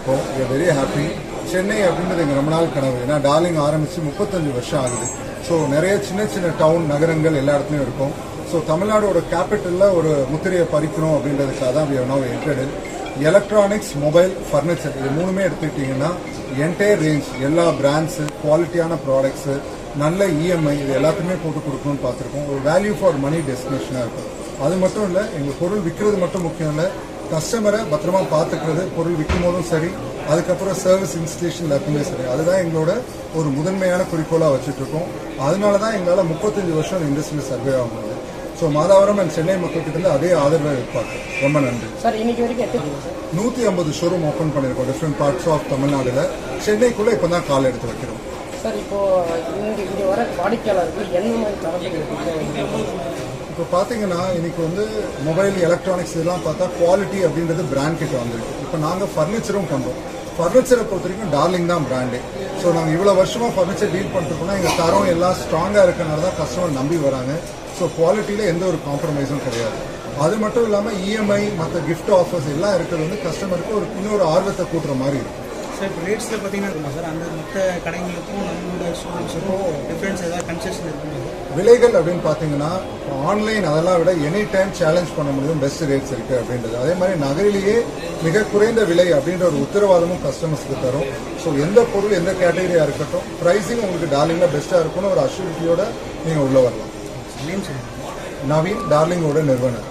இருக்கோம். we are very happy. Chennai அப்படின்றது எங்கள் ரொம்ப நாள் கனவு. ஏன்னா டார்லிங் ஆரம்பித்து 35 வருஷம் ஆகுது. ஸோ நிறைய சின்ன சின்ன டவுன் நகரங்கள் எல்லா இடத்துலையும் இருக்கும். ஸோ தமிழ்நாடோட கேபிட்டலில் ஒரு முத்திரையை பறிக்கணும் அப்படின்றதுக்காக தான் we have now entered in. Electronics, mobile, furniture இது மூணுமே எடுத்துக்கிட்டிங்கன்னா என்டையர் ரேஞ்ச் எல்லா பிராண்ட்ஸு, குவாலிட்டியான ப்ராடக்ட்ஸு, நல்ல இஎம்ஐ இது எல்லாத்தையுமே போட்டு கொடுக்கணும்னு பார்த்துருக்கோம். ஒரு வேல்யூ ஃபார் மணி டெஸ்டினேஷனாக இருக்கும். அது மட்டும் இல்லை, எங்கள் பொருள் விற்கிறது மட்டும் முக்கியம் இல்லை, கஸ்டமரை பத்திரமா பார்த்துக்கிறது, பொருள் விற்கும் போதும் சரி, அதுக்கப்புறம் சர்வீஸ் இன்ஸ்டலேஷன் எல்லாத்துக்குமே சரி. அதுதான் எங்களோட ஒரு முதன்மையான குறிக்கோளாக வச்சுட்ருக்கோம். அதனால தான் எங்களால் 35 வருஷம் இண்டஸ்ட்ரியில் சர்வே ஆக முடியுது. ஸோ மாதாவரம் அண்ட் சென்னை மக்கள்கிட்ட அதே ஆதரவை எதிர்பார்க்குறோம். ரொம்ப நன்றி சார். இன்னைக்கு வரைக்கும் 150 ஷோரூம் ஓப்பன் பண்ணியிருக்கோம் டிஃப்ரெண்ட் பார்ட்ஸ் ஆஃப் தமிழ்நாடுல. சென்னைக்குள்ளே இப்போ தான் கால் எடுத்து வைக்கிறோம். சார், இப்போ இங்கே வர வாடிக்கையாளர்கள் என்ன மாதிரி தரப்புகள்? இப்போ பார்த்தீங்கன்னா இன்னைக்கு மொபைல், எலக்ட்ரானிக்ஸ் இதெல்லாம் பார்த்தா குவாலிட்டி அப்படின்றது பிராண்ட் கிட்ட வந்துருக்கு. இப்போ நாங்கள் ஃபர்னிச்சரும் பண்ணுறோம். ஃபர்னிச்சரை பொறுத்த வரைக்கும் டார்லிங் தான் பிராண்டு. ஸோ நாங்கள் இவ்வளோ வருஷமாக ஃபர்னிச்சர் டீல் பண்ணிருக்கோம்னா எங்கள் தரம் எல்லாம் ஸ்ட்ராங்காக இருக்கனால தான் கஸ்டமர் நம்பி வராங்க. ஸோ குவாலிட்டியில் எந்த ஒரு காம்ப்ரமைஸும் கிடையாது. அது மட்டும் இல்லாமல் இஎம்ஐ, மற்ற கிஃப்ட் ஆஃபர்ஸ் எல்லாம் இருக்கிறது கஸ்டமருக்கு இன்னொரு ஆர்வத்தை கூட்டுற மாதிரி இருக்கும். சார், இப்போ ரேட்ஸில் பார்த்தீங்கன்னா இருக்குமா சார்? அந்த மற்ற கடைகளுக்கும் நம்மளோட ஷோரூம்ஸுக்கும் டிஃப்ரென்ஸ் ஏதாவது கன்செஷன் இருக்குமா? விலைகள் அப்படின்னு பார்த்தீங்கன்னா ஆன்லைன் அதெல்லாம் விட எனி டைம் சேலஞ்ச் பண்ண முடியும் பெஸ்ட் ரேட்ஸ் இருக்குது அப்படின்றது. அதே மாதிரி நகரிலேயே மிக குறைந்த விலை அப்படின்ற ஒரு உத்தரவாதமும் கஸ்டமர்ஸ்க்கு தரும். ஸோ எந்த பொருள் எந்த கேட்டகரியாக இருக்கட்டும், ப்ரைஸிங் உங்களுக்கு டார்லிங்கில் பெஸ்ட்டாக இருக்கும்னு ஒரு அஷ்யூரிட்டியோட நீங்கள் உள்ளே வரலாம். Name sir? நவீன், டார்லிங்கோட நிறுவனர்.